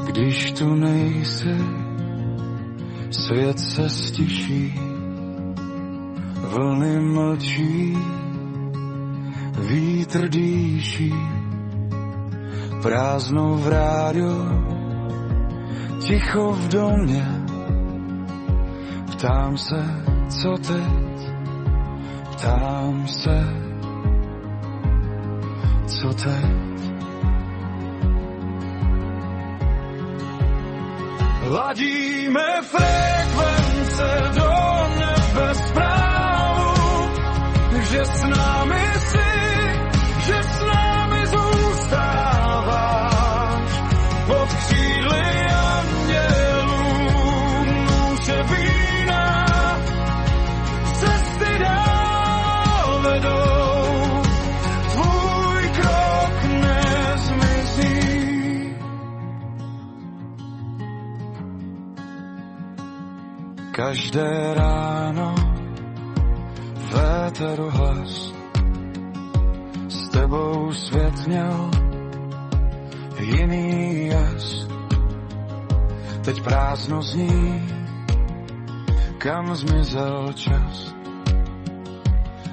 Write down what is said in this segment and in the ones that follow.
Když tu nejsi, svět se stiší, vlny mlčí, vítr dýší, prázdnou v rádiu, ticho v domě. Ptám se, co teď, ptám se, co teď. Ladíme frekvence do nebe zprávu, že s námi jsi, že s námi zůstáváš. Pod křídly andělů nůže vína, cesty dál vedou, tvůj krok nezmizí. Každé ráno véteru hlas, s tebou svět měl jiný jas. Teď prázdno zní, kam zmizel čas.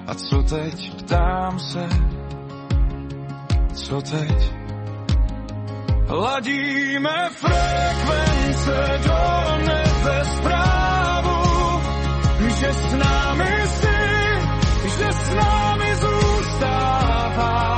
A co teď, ptám se, co teď? Ladíme frekvence do nebe zprávu, že s námi jsi, že s námi zůstáváš.